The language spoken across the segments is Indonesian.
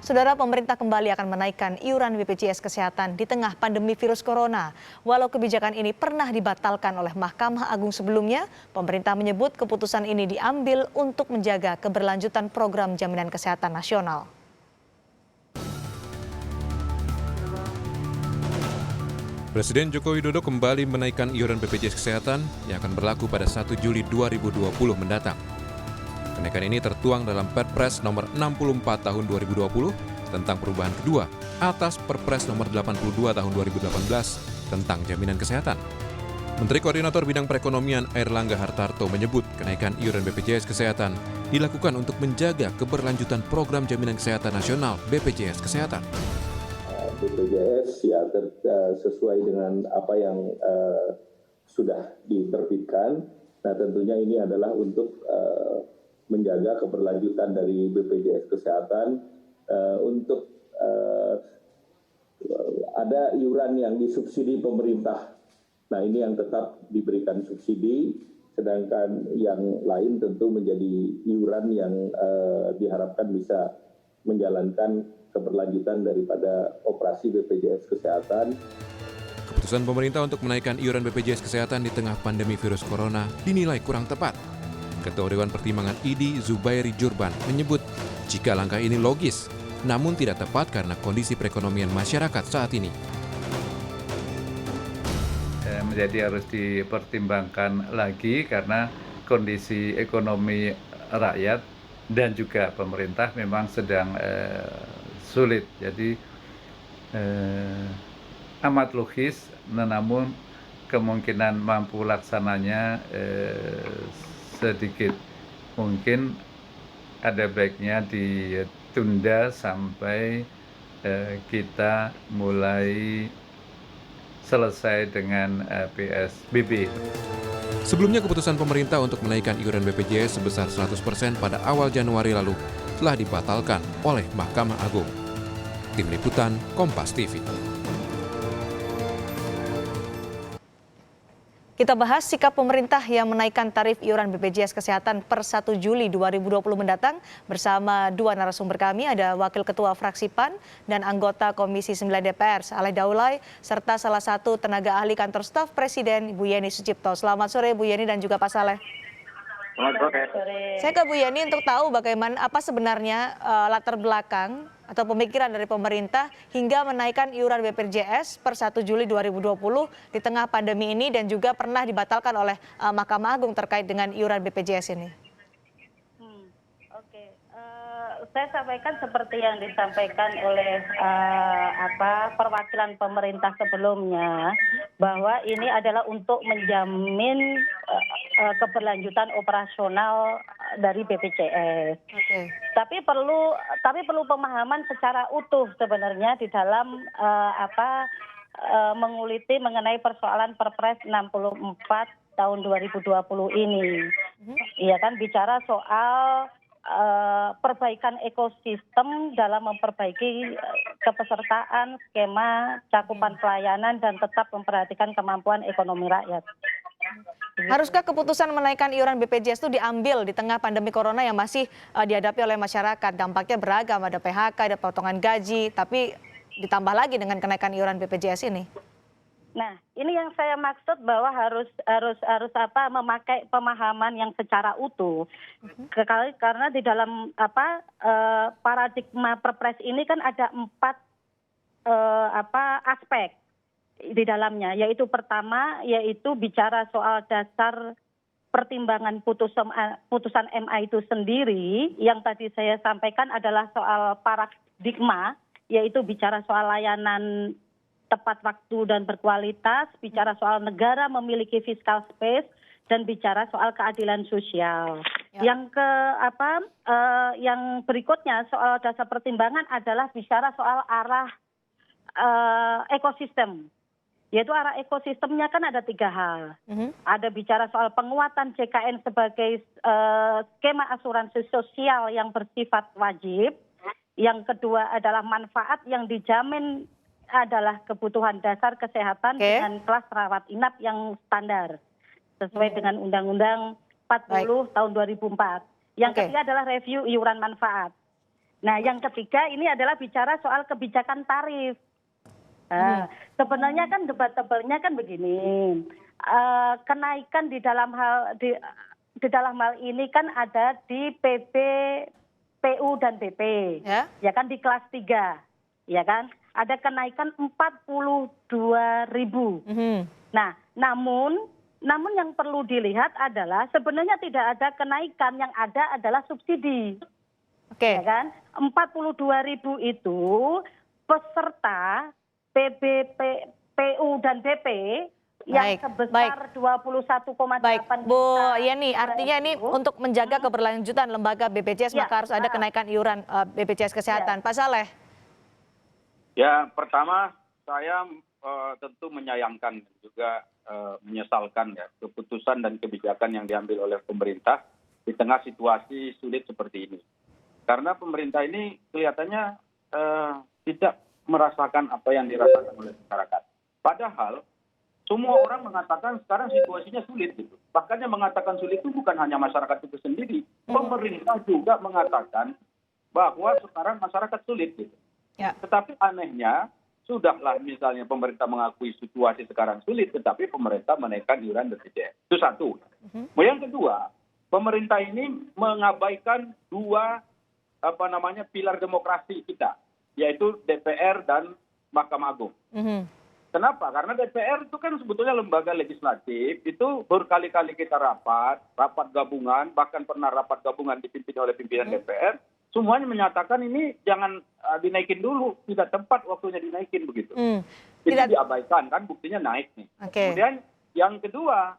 Saudara, pemerintah kembali akan menaikkan iuran BPJS Kesehatan di tengah pandemi virus corona. Walau kebijakan ini pernah dibatalkan oleh Mahkamah Agung sebelumnya, pemerintah menyebut keputusan ini diambil untuk menjaga keberlanjutan program jaminan kesehatan nasional. Presiden Joko Widodo kembali menaikkan iuran BPJS Kesehatan yang akan berlaku pada 1 Juli 2020 mendatang. Kenaikan ini tertuang dalam Perpres nomor 64 tahun 2020 tentang perubahan kedua atas Perpres nomor 82 tahun 2018 tentang jaminan kesehatan. Menteri Koordinator Bidang Perekonomian Airlangga Hartarto menyebut kenaikan iuran BPJS Kesehatan dilakukan untuk menjaga keberlanjutan program jaminan kesehatan nasional BPJS Kesehatan. BPJS ya sesuai dengan apa yang sudah diterbitkan. Nah tentunya ini adalah untuk menjaga keberlanjutan dari BPJS Kesehatan untuk ada iuran yang disubsidi pemerintah. Nah ini yang tetap diberikan subsidi, sedangkan yang lain tentu menjadi iuran yang diharapkan bisa menjalankan keberlanjutan daripada operasi BPJS Kesehatan. Keputusan pemerintah untuk menaikkan iuran BPJS Kesehatan di tengah pandemi virus corona dinilai kurang tepat. Ketua Dewan Pertimbangan IDI Zubairi Jurban menyebut jika langkah ini logis, namun tidak tepat karena kondisi perekonomian masyarakat saat ini. Menjadi harus dipertimbangkan lagi karena kondisi ekonomi rakyat dan juga pemerintah memang sedang sulit. Jadi amat logis, namun kemungkinan mampu laksananya sedikit. Mungkin ada baiknya ditunda sampai kita mulai selesai dengan PSBB. Sebelumnya keputusan pemerintah untuk menaikkan iuran BPJS sebesar 100% pada awal Januari lalu telah dibatalkan oleh Mahkamah Agung. Tim Liputan Kompas TV. Kita bahas sikap pemerintah yang menaikkan tarif iuran BPJS Kesehatan per 1 Juli 2020 mendatang bersama dua narasumber kami, ada Wakil Ketua Fraksi PAN dan anggota Komisi 9 DPR, Saleh Daulay, serta salah satu tenaga ahli kantor staf Presiden, Ibu Yeni Sucipto. Selamat sore Bu Yeni dan juga Pak Saleh. Selamat sore. Saya ke Bu Yeni untuk tahu bagaimana apa sebenarnya latar belakang atau pemikiran dari pemerintah hingga menaikkan iuran BPJS per 1 Juli 2020 di tengah pandemi ini dan juga pernah dibatalkan oleh Mahkamah Agung terkait dengan iuran BPJS ini. Saya sampaikan seperti yang disampaikan oleh perwakilan pemerintah sebelumnya, bahwa ini adalah untuk menjamin keberlanjutan operasional dari BPJS. Okay. Tapi perlu pemahaman secara utuh sebenarnya di dalam menguliti mengenai persoalan Perpres 64 tahun 2020 ini. Iya kan, bicara soal perbaikan ekosistem dalam memperbaiki kepesertaan, skema, cakupan pelayanan, dan tetap memperhatikan kemampuan ekonomi rakyat. Haruskah keputusan menaikkan iuran BPJS itu diambil di tengah pandemi corona yang masih dihadapi oleh masyarakat? Dampaknya beragam, ada PHK, ada potongan gaji, tapi ditambah lagi dengan kenaikan iuran BPJS ini. Nah, ini yang saya maksud bahwa harus memakai pemahaman yang secara utuh. Karena di dalam paradigma Perpres ini kan ada 4 aspek di dalamnya, yaitu pertama yaitu bicara soal dasar pertimbangan putusan MA itu sendiri. Yang tadi saya sampaikan adalah soal paradigma, yaitu bicara soal layanan tepat waktu dan berkualitas, bicara soal negara memiliki fiscal space, dan bicara soal keadilan sosial. Ya. Yang berikutnya soal dasar pertimbangan adalah bicara soal arah ekosistem. Yaitu arah ekosistemnya kan ada 3 hal. Ada bicara soal penguatan JKN sebagai skema asuransi sosial yang bersifat wajib. Yang kedua adalah manfaat yang dijamin adalah kebutuhan dasar kesehatan dengan kelas rawat inap yang standar sesuai dengan Undang-Undang 40 tahun 2004. Yang ketiga adalah review iuran manfaat. Nah, yang ketiga ini adalah bicara soal kebijakan tarif. Nah, sebenarnya kan debatable-nya kan begini. Kenaikan di dalam hal ini kan ada di PB, PU dan BP. Ya kan di kelas 3. Ya kan? Ada kenaikan 42.000. Nah, namun yang perlu dilihat adalah sebenarnya tidak ada kenaikan, yang ada adalah subsidi. Ya kan? 42.000 itu peserta PBP, PU dan BP yang sebesar 21,8 Baik, Bu juta. Yeni, artinya ini untuk menjaga keberlanjutan lembaga BPJS maka harus ada kenaikan iuran BPJS Kesehatan. Pak Saleh. Ya, pertama saya tentu menyayangkan dan juga menyesalkan ya keputusan dan kebijakan yang diambil oleh pemerintah di tengah situasi sulit seperti ini. Karena pemerintah ini kelihatannya tidak merasakan apa yang dirasakan oleh masyarakat. Padahal semua orang mengatakan sekarang situasinya sulit gitu. Bahkan yang mengatakan sulit itu bukan hanya masyarakat itu sendiri. Pemerintah juga mengatakan bahwa sekarang masyarakat sulit gitu. Tetapi anehnya, sudahlah misalnya pemerintah mengakui situasi sekarang sulit, tetapi pemerintah menaikkan iuran BPJS. Itu satu. Yang kedua, pemerintah ini mengabaikan dua pilar demokrasi kita, yaitu DPR dan Mahkamah Agung. Kenapa? Karena DPR itu kan sebetulnya lembaga legislatif, itu berkali-kali kita rapat gabungan, bahkan pernah rapat gabungan dipimpin oleh pimpinan DPR, semuanya menyatakan ini jangan dinaikin dulu, tidak tepat waktunya dinaikin begitu. Itu diabaikan kan, buktinya naik nih. Kemudian yang kedua,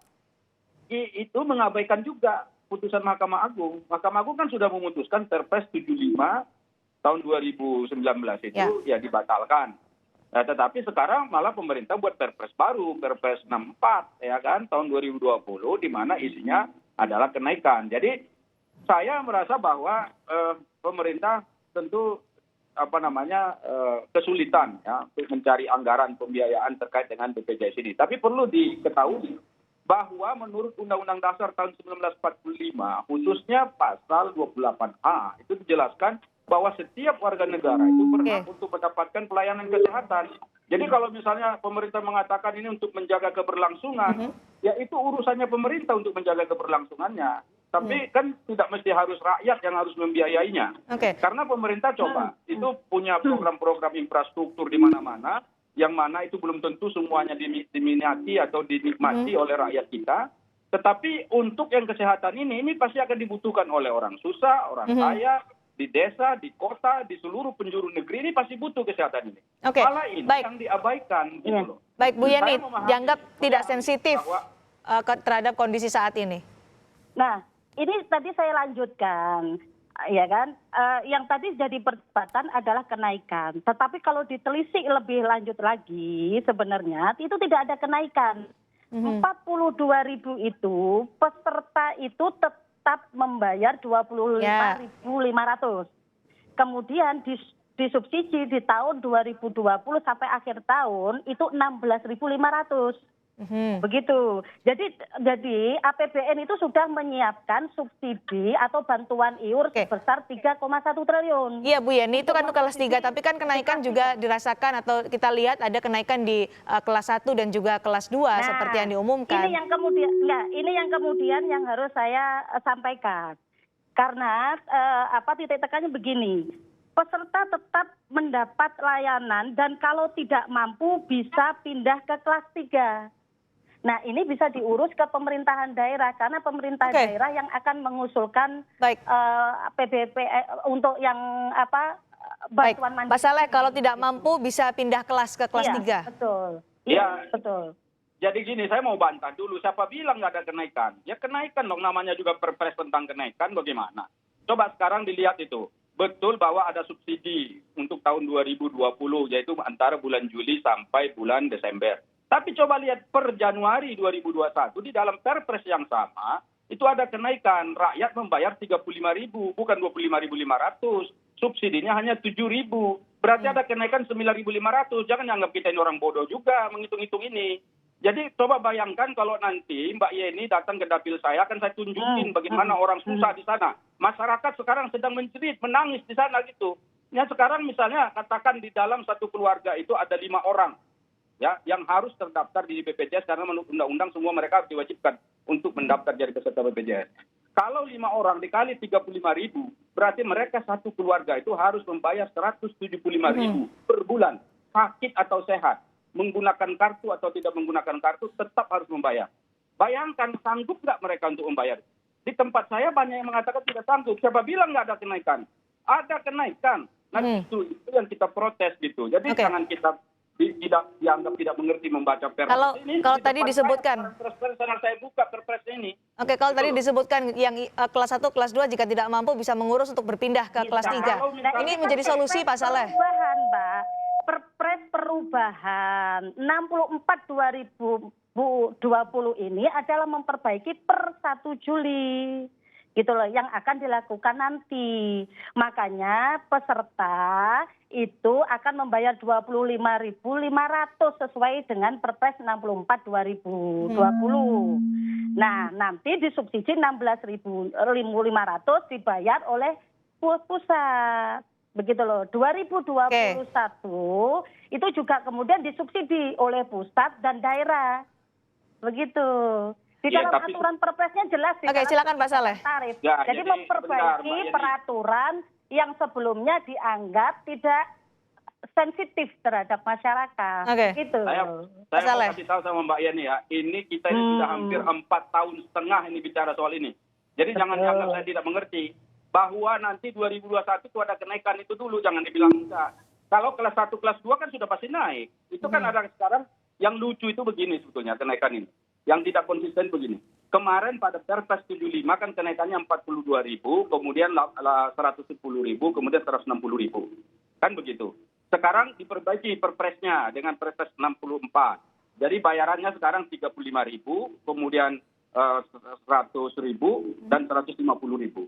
itu mengabaikan juga putusan Mahkamah Agung. Mahkamah Agung kan sudah memutuskan Perpres 75 tahun 2019 itu ya dibatalkan. Nah, tetapi sekarang malah pemerintah buat Perpres baru, Perpres 64 ya kan tahun 2020 di mana isinya adalah kenaikan. Jadi saya merasa bahwa pemerintah tentu kesulitan ya untuk mencari anggaran pembiayaan terkait dengan BPJS ini. Tapi perlu diketahui bahwa menurut Undang-Undang Dasar tahun 1945 khususnya pasal 28A itu dijelaskan bahwa setiap warga negara itu berhak untuk mendapatkan pelayanan kesehatan. Jadi kalau misalnya pemerintah mengatakan ini untuk menjaga keberlangsungan, ya itu urusannya pemerintah untuk menjaga keberlangsungannya. Tapi kan tidak mesti harus rakyat yang harus membiayainya. Karena pemerintah itu punya program-program infrastruktur di mana-mana, yang mana itu belum tentu semuanya diminati atau dinikmati oleh rakyat kita. Tetapi untuk yang kesehatan ini pasti akan dibutuhkan oleh orang susah, orang kaya, di desa, di kota, di seluruh penjuru negeri ini pasti butuh kesehatan ini. Malah ini yang diabaikan gitu loh. Baik, Bu Yeni, dianggap tidak sensitif terhadap kondisi saat ini. Nah, ini tadi saya lanjutkan, ya kan? Yang tadi jadi perdebatan adalah kenaikan. Tetapi kalau ditelisik lebih lanjut lagi, sebenarnya itu tidak ada kenaikan. 42.000 itu peserta itu tetap membayar 25.500. Kemudian disubsidi di tahun 2020 sampai akhir tahun itu 16.500. Begitu. Jadi APBN itu sudah menyiapkan subsidi atau bantuan iur sebesar 3,1 triliun. Iya Bu Yeni, itu kan kelas 3, tapi kan kenaikan juga dirasakan atau kita lihat ada kenaikan di kelas 1 dan juga kelas 2 seperti yang diumumkan. Ini yang kemudian yang harus saya sampaikan. Karena titik tekannya begini. Peserta tetap mendapat layanan dan kalau tidak mampu bisa pindah ke kelas 3. Nah, ini bisa diurus ke pemerintahan daerah karena pemerintah daerah yang akan mengusulkan PBP untuk yang bantuan mandiri. Pak Saleh, kalau tidak mampu bisa pindah kelas ke kelas 3. Betul. Betul. Jadi gini, saya mau bantah dulu. Siapa bilang nggak ada kenaikan? Ya kenaikan dong, namanya juga Perpres tentang kenaikan, bagaimana? Coba sekarang dilihat itu. Betul bahwa ada subsidi untuk tahun 2020, yaitu antara bulan Juli sampai bulan Desember. Tapi coba lihat per Januari 2021, di dalam Perpres yang sama, itu ada kenaikan. Rakyat membayar 35.000, bukan 25.500. Subsidinya hanya 7.000. Berarti ada kenaikan 9.500. Jangan anggap kita ini orang bodoh juga menghitung-hitung ini. Jadi coba bayangkan kalau nanti Mbak Yeni datang ke dapil saya, akan saya tunjukin bagaimana orang susah di sana. Masyarakat sekarang sedang menjerit, menangis di sana gitu. Ya sekarang misalnya katakan di dalam satu keluarga itu ada 5 orang ya yang harus terdaftar di BPJS karena menurut undang-undang semua mereka harus diwajibkan untuk mendaftar jadi peserta BPJS. Kalau 5 orang dikali 35.000, berarti mereka satu keluarga itu harus membayar 175.000 per bulan, sakit atau sehat. Menggunakan kartu atau tidak menggunakan kartu tetap harus membayar. Bayangkan sanggup nggak mereka untuk membayar? Di tempat saya banyak yang mengatakan tidak sanggup. Siapa bilang nggak ada kenaikan? Ada kenaikan. Nah itu yang kita protes gitu. Jadi jangan kita tidak dianggap tidak mengerti membaca perpres. Kalau tadi disebutkan, saya buka perpres ini. Oke, kalau tadi disebutkan yang kelas 1, kelas 2 jika tidak mampu bisa mengurus untuk berpindah ke kelas 3. Ini menjadi solusi Pak Saleh. Perubahan, Mbak. Perpres perubahan 64 2020 ini adalah memperbaiki per 1 Juli. Gitu loh, yang akan dilakukan nanti. Makanya peserta itu akan membayar 25.500 sesuai dengan Perpres 64 2020. Nah, nanti disubsidi 16.500 dibayar oleh pusat. Begitu loh, 2021 itu juga kemudian disubsidi oleh pusat dan daerah. Begitu. Di dalam aturan perpresnya jelas. Oke, silakan Pak Saleh. Tarif. Ya, jadi memperbaiki peraturan yang sebelumnya dianggap tidak sensitif terhadap masyarakat. Gitu. Saya mau kasih tahu sama Mbak Yeni ya, ini kita ini sudah hampir 4,5 tahun ini bicara soal ini. Jadi jangan dianggap saya tidak mengerti. Bahwa nanti 2021 itu ada kenaikan itu dulu, jangan dibilang enggak. Kalau kelas 1, kelas 2 kan sudah pasti naik. Itu kan ada sekarang yang lucu itu begini sebetulnya kenaikan ini. Yang tidak konsisten begini. Kemarin pada Perpres 75 kan kenaikannya 42.000, kemudian 110.000, kemudian 160.000. Kan begitu. Sekarang diperbaiki perpresnya dengan Perpres 64. Jadi bayarannya sekarang 35.000, kemudian 100.000 dan 150.000.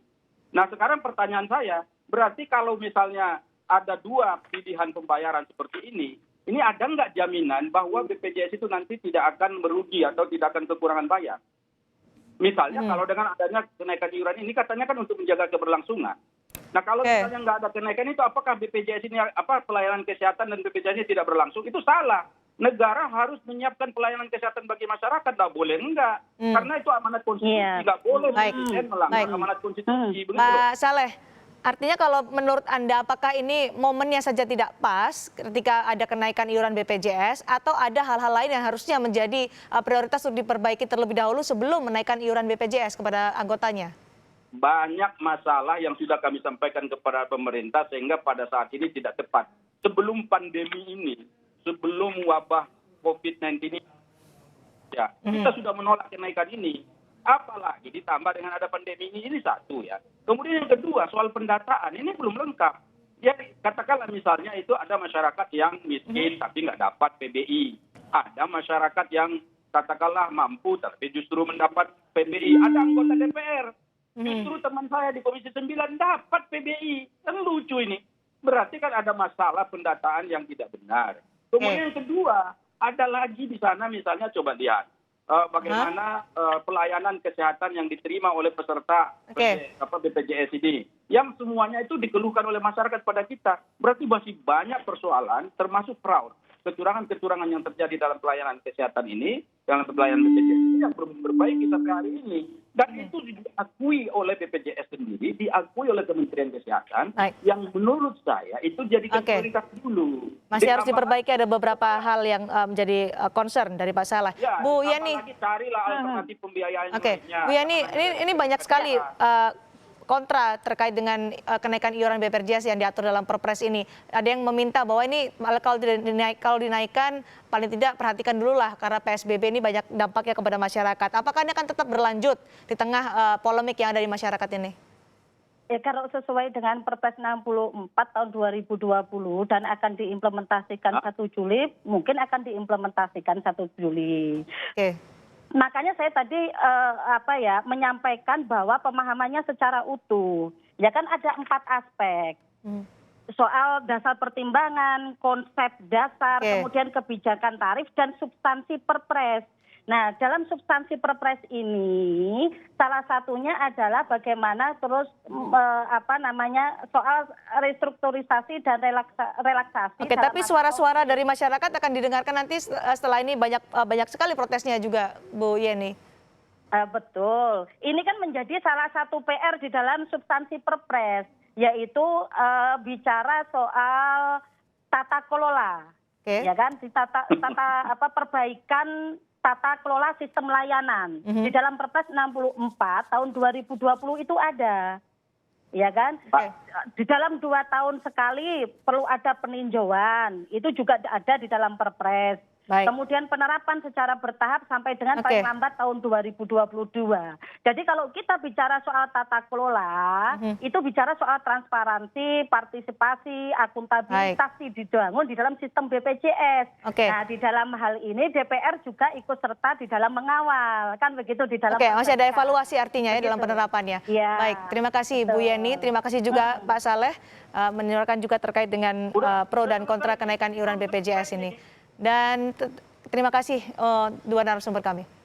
Nah sekarang pertanyaan saya, berarti kalau misalnya ada 2 pilihan pembayaran seperti ini ada nggak jaminan bahwa BPJS itu nanti tidak akan merugi atau tidak akan kekurangan bayar? Misalnya kalau dengan adanya kenaikan iuran ini katanya kan untuk menjaga keberlangsungan. Nah kalau misalnya nggak ada kenaikan itu apakah BPJS ini pelayanan kesehatan dan BPJS ini tidak berlangsung? Itu salah. Negara harus menyiapkan pelayanan kesehatan bagi masyarakat, nggak boleh enggak. Karena itu amanat konstitusi, nggak boleh melanggar amanat konstitusi. Pak Saleh, artinya kalau menurut Anda apakah ini momennya saja tidak pas ketika ada kenaikan iuran BPJS atau ada hal-hal lain yang harusnya menjadi prioritas untuk diperbaiki terlebih dahulu sebelum menaikkan iuran BPJS kepada anggotanya? Banyak masalah yang sudah kami sampaikan kepada pemerintah sehingga pada saat ini tidak tepat. Sebelum pandemi ini, sebelum wabah COVID-19 ini, ya, kita sudah menolak kenaikan ini. Apalagi ditambah dengan ada pandemi ini satu ya. Kemudian yang kedua soal pendataan ini belum lengkap. Ya katakanlah misalnya itu ada masyarakat yang miskin tapi nggak dapat PBI. Ada masyarakat yang katakanlah mampu tapi justru mendapat PBI. Ada anggota DPR. Justru teman saya di Komisi 9 dapat PBI. Kan lucu ini. Berarti kan ada masalah pendataan yang tidak benar. Kemudian yang kedua, ada lagi di sana misalnya coba lihat bagaimana pelayanan kesehatan yang diterima oleh peserta BPJS ini. Yang semuanya itu dikeluhkan oleh masyarakat pada kita. Berarti masih banyak persoalan termasuk fraud. Kecurangan-kecurangan yang terjadi dalam pelayanan kesehatan ini, dalam pelayanan BPJS ini yang perlu diperbaiki sampai hari ini. Dan itu diakui oleh BPJS sendiri, diakui oleh Kementerian Kesehatan, yang menurut saya itu jadi prioritas dulu. Masih harus diperbaiki, ada beberapa hal yang menjadi concern dari Pak Saleh. Ya, Bu Yeni, carilah alternatif pembiayaan lainnya. Bu Yeni, ini banyak sekali kontra terkait dengan kenaikan iuran BPJS yang diatur dalam Perpres ini. Ada yang meminta bahwa ini kalau dinaikkan paling tidak perhatikan dulu lah karena PSBB ini banyak dampaknya kepada masyarakat. Apakah ini akan tetap berlanjut di tengah polemik yang ada di masyarakat ini? Ya kalau sesuai dengan Perpres 64 tahun 2020 dan akan diimplementasikan 1 Juli, mungkin akan diimplementasikan 1 Juli. Makanya saya tadi menyampaikan bahwa pemahamannya secara utuh. Ya kan ada 4 aspek. soal dasar pertimbangan, konsep dasar, kemudian kebijakan tarif dan substansi perpres. Nah, dalam substansi perpres ini salah satunya adalah bagaimana terus soal restrukturisasi dan relaksasi. Oke, tapi suara-suara dari masyarakat akan didengarkan nanti setelah ini banyak sekali protesnya juga, Bu Yeni. Betul. Ini kan menjadi salah satu PR di dalam substansi perpres, yaitu bicara soal tata kelola, ya kan? Perbaikan tata kelola sistem layanan. Di dalam Perpres 64 tahun 2020 itu ada. Ya kan? Di dalam 2 tahun sekali perlu ada peninjauan. Itu juga ada di dalam Perpres. Baik. Kemudian penerapan secara bertahap sampai dengan paling lambat tahun 2022. Jadi kalau kita bicara soal tata kelola, itu bicara soal transparansi, partisipasi, akuntabilitas dibangun di dalam sistem BPJS. Nah, di dalam hal ini DPR juga ikut serta di dalam mengawal, kan begitu di dalam. Masih ada evaluasi artinya ya dalam penerapannya. Ya, baik, terima kasih Bu Yeni, terima kasih juga Pak Saleh menyoroti juga terkait dengan pro dan kontra kenaikan iuran BPJS ini. Dan terima kasih dua narasumber kami.